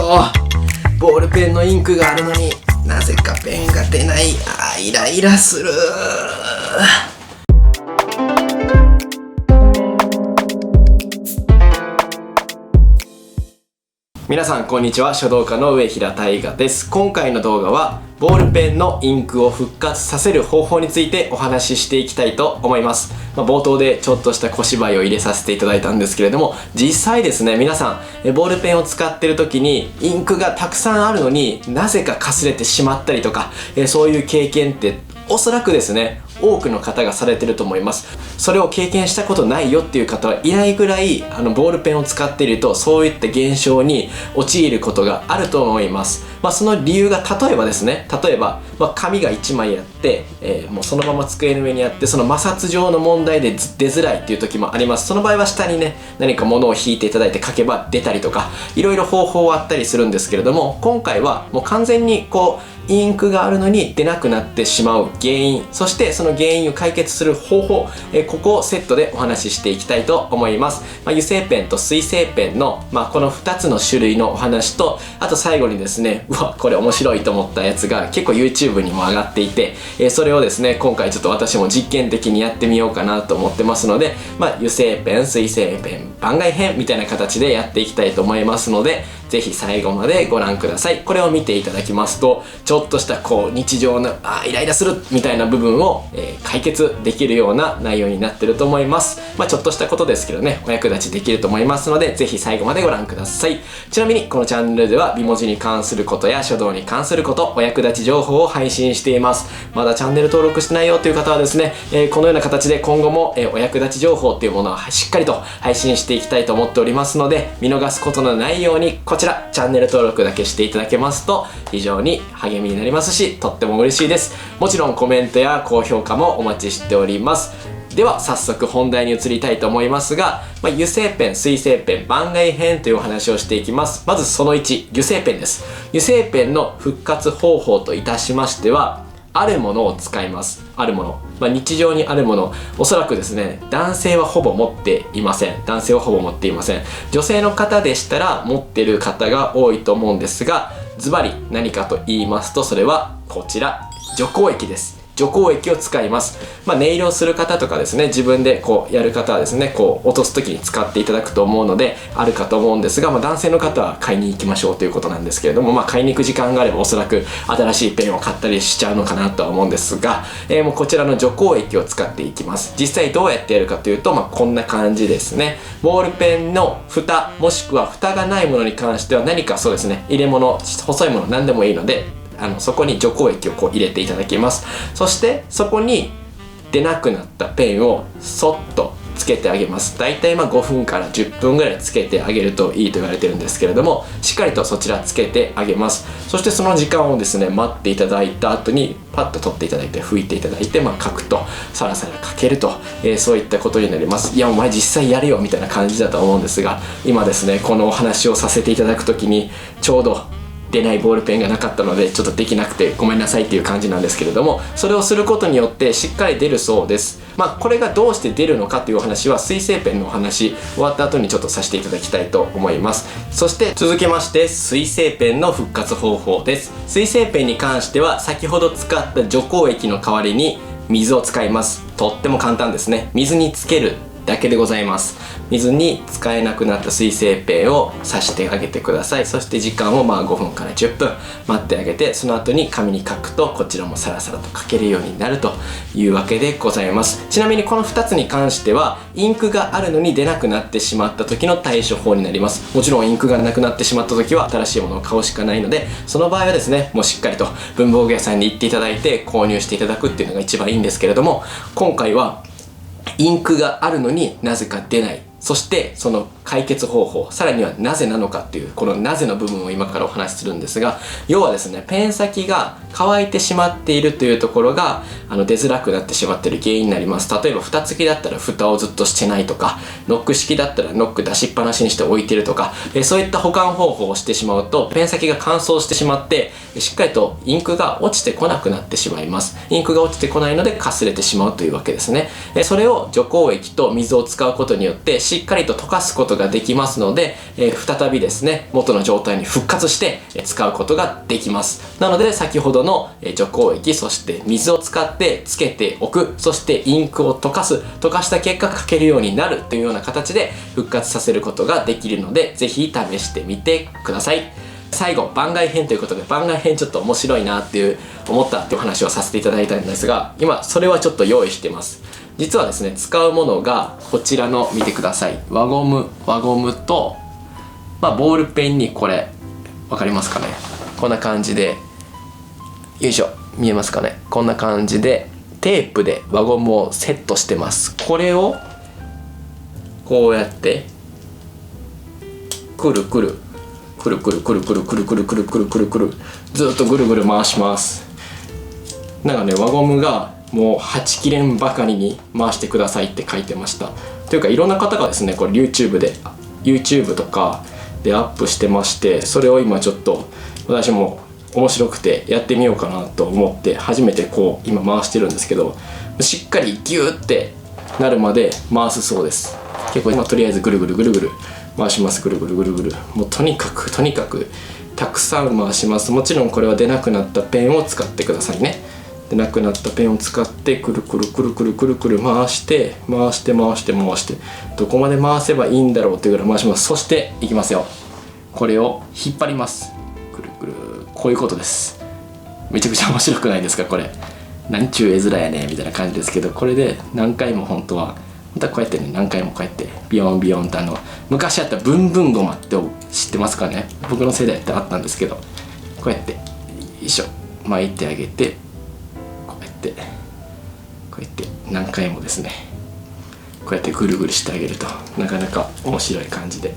ボールペンのインクがあるのになぜかペンが出ない。イライラする。皆さんこんにちは、書道家の上平大我です。今回の動画はボールペンのインクを復活させる方法についてお話ししていきたいと思います。冒頭でちょっとした小芝居を入れさせていただいたんですけれども、実際ですね、皆さんボールペンを使ってる時にインクがたくさんあるのになぜかかすれてしまったりとか、そういう経験っておそらくですね、多くの方がされてると思います。それを経験したことないよっていう方はいないぐらい、ボールペンを使っているとそういった現象に陥ることがあると思います。その理由が例えばですね、紙が1枚あって、もうそのまま机の上にあって、その摩擦上の問題で出づらいっていう時もあります。その場合は下にね、何か物を引いていただいて書けば出たりとか、いろいろ方法はあったりするんですけれども、今回はもう完全にインクがあるのに出なくなってしまう原因、そしてその原因を解決する方法、ここをセットでお話ししていきたいと思います。油性ペンと水性ペンの、この2つの種類のお話と、あと最後にですね、これ面白いと思ったやつが結構 YouTube にも上がっていて、それをですね、今回ちょっと私も実験的にやってみようかなと思ってますので、油性ペン、水性ペン、番外編みたいな形でやっていきたいと思いますので、ぜひ最後までご覧ください。これを見ていただきますと、ちょっとした日常のイライラするみたいな部分を、解決できるような内容になってると思います。ちょっとしたことですけどね、お役立ちできると思いますので、ぜひ最後までご覧ください。ちなみにこのチャンネルでは美文字に関することや書道に関すること、お役立ち情報を配信しています。まだチャンネル登録してないよという方はですね、このような形で今後も、お役立ち情報っていうものはしっかりと配信していきたいと思っておりますので、見逃すことのないようにこちらチャンネル登録だけしていただけますと非常に励みになりますし、とっても嬉しいです。もちろんコメントや高評価もお待ちしております。では早速本題に移りたいと思いますが、油性ペン、水性ペン、番外編というお話をしていきます。まずその1、油性ペンです。油性ペンの復活方法といたしましては、あるものを使います。あるもの、日常にあるもの、おそらくですね、男性はほぼ持っていません。女性の方でしたら持ってる方が多いと思うんですが、ズバリ何かと言いますと、それはこちら、除光液です。除光液を使います。ネイルをする方とかですね、自分でやる方はですね、落とす時に使っていただくと思うのであるかと思うんですが、男性の方は買いに行きましょうということなんですけれども、買いに行く時間があればおそらく新しいペンを買ったりしちゃうのかなとは思うんですが、もうこちらの除光液を使っていきます。実際どうやってやるかというと、こんな感じですね。ボールペンの蓋、もしくは蓋がないものに関しては何かそうですね、入れ物、細いもの何でもいいので、そこに除光液を入れていただきます。そしてそこに出なくなったペンをそっとつけてあげます。だいたい5分から10分ぐらいつけてあげるといいと言われてるんですけれども、しっかりとそちらつけてあげます。そしてその時間をですね、待っていただいた後にパッと取っていただいて拭いていただいて、書くとサラサラ書けると、そういったことになります。いやお前実際やれよみたいな感じだと思うんですが、今ですね、このお話をさせていただくときにちょうど出ないボールペンがなかったのでちょっとできなくてごめんなさいっていう感じなんですけれども、それをすることによってしっかり出るそうです。これがどうして出るのかというお話は水性ペンのお話終わった後にちょっとさせていただきたいと思います。そして続きまして水性ペンの復活方法です。水性ペンに関しては先ほど使った除光液の代わりに水を使います。とっても簡単ですね。水につけるだけでございます。水に使えなくなった水性ペンを挿してあげてください。そして時間を5分から10分待ってあげて、その後に紙に書くとこちらもサラサラと書けるようになるというわけでございます。ちなみにこの2つに関してはインクがあるのに出なくなってしまった時の対処法になります。もちろんインクがなくなってしまった時は新しいものを買うしかないので、その場合はですね、もうしっかりと文房具屋さんに行っていただいて購入していただくっていうのが一番いいんですけれども、今回はインクがあるのになぜか出ない、そしてその解決方法、さらにはなぜなのかっていうこのなぜの部分を今からお話しするんですが、要はですね、ペン先が乾いてしまっているというところが出づらくなってしまっている原因になります。例えば蓋付きだったら蓋をずっとしてないとか、ノック式だったらノック出しっぱなしにして置いてるとか、そういった保管方法をしてしまうとペン先が乾燥してしまってしっかりとインクが落ちてこなくなってしまいます。インクが落ちてこないのでかすれてしまうというわけですね。それを除光液と水を使うことによってしっかりと溶かすことができますので、再びですね元の状態に復活して使うことができます。なので先ほどの除光液、そして水を使ってつけておく、そしてインクを溶かした結果書けるようになるというような形で復活させることができるので、ぜひ試してみてください。最後番外編ということで、番外編ちょっと面白いなっていう思ったっていう話をさせていただいたんですが、今それはちょっと用意してます。実はですね、使うものがこちらの見てください、輪ゴムと、ボールペンにこれ分かりますかね、こんな感じで、よいしょ、見えますかね、こんな感じでテープで輪ゴムをセットしてます。これをこうやってくるくるくるくるくるくるくるくるくるくるくるくるずっとぐるぐる回します。なんかね、輪ゴムがもう8切れんばかりに回してくださいって書いてました。というかいろんな方がですね、これ YouTube とかでアップしてまして、それを今ちょっと私も面白くてやってみようかなと思って初めてこう今回してるんですけど、しっかりギューってなるまで回すそうです。結構今とりあえずぐるぐるぐるぐる回します。ぐるぐるぐるぐる、もうとにかくたくさん回します。もちろんこれは出なくなったペンを使ってくださいね。出なくなったペンを使ってくるくるくるくるくるくる回してどこまで回せばいいんだろうっていうぐらい回します。そしていきますよ、これを引っ張ります。くるくる、こういうことです。めちゃくちゃ面白くないですかこれ。なんちゅう絵面やねみたいな感じですけど、これで何回も本当はこうやってね、何回もこうやってビヨンビヨンって昔あったブンブンゴマって知ってますかね。僕の世代ってあったんですけど、こうやってよいしょ巻いてあげて、こうやって何回もですね、こうやってぐるぐるしてあげるとなかなか面白い感じで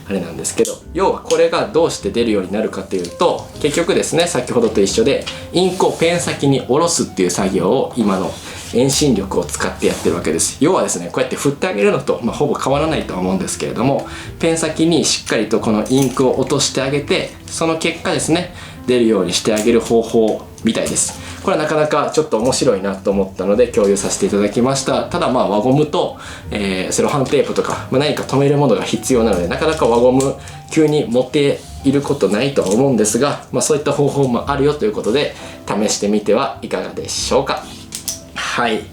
あれなんですけど、要はこれがどうして出るようになるかっていうと、結局ですね、先ほどと一緒でインクをペン先に下ろすっていう作業を今の遠心力を使ってやってるわけです。要はですね、こうやって振ってあげるのと、ほぼ変わらないとは思うんですけれども、ペン先にしっかりとこのインクを落としてあげて、その結果ですね、出るようにしてあげる方法みたいです。これはなかなかちょっと面白いなと思ったので共有させていただきました。ただ輪ゴムと、セロハンテープとか、何か留めるものが必要なので、なかなか輪ゴム急に持っていることないとは思うんですが、そういった方法もあるよということで試してみてはいかがでしょうか。はい、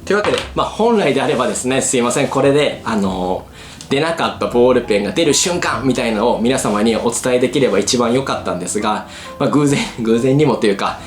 というわけで、本来であればですね、すいません、これで出なかったボールペンが出る瞬間みたいなのを皆様にお伝えできれば一番良かったんですが、偶然にもというか、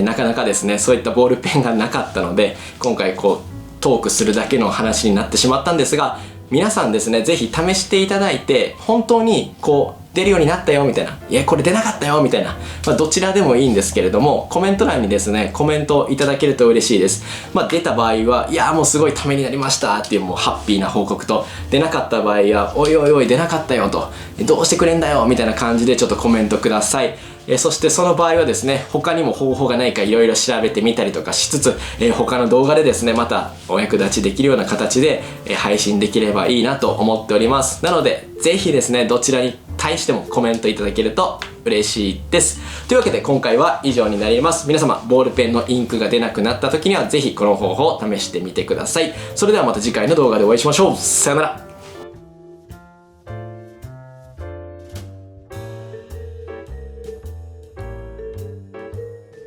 なかなかですねそういったボールペンがなかったので、今回こうトークするだけの話になってしまったんですが、皆さんですね是非試していただいて、本当にこう出るようになったよみたいな、いやこれ出なかったよみたいな、どちらでもいいんですけれども、コメント欄にですねコメントいただけると嬉しいです。出た場合はいやもうすごいためになりましたっていうもうハッピーな報告と、出なかった場合はおいおいおい出なかったよと、どうしてくれんだよみたいな感じでちょっとコメントください。そしてその場合はですね、他にも方法がないかいろいろ調べてみたりとかしつつ、他の動画でですねまたお役立ちできるような形で、配信できればいいなと思っております。なのでぜひですねどちらに対してもコメントいただけると嬉しいです。というわけで今回は以上になります。皆様ボールペンのインクが出なくなった時にはぜひこの方法を試してみてください。それではまた次回の動画でお会いしましょう。さよなら。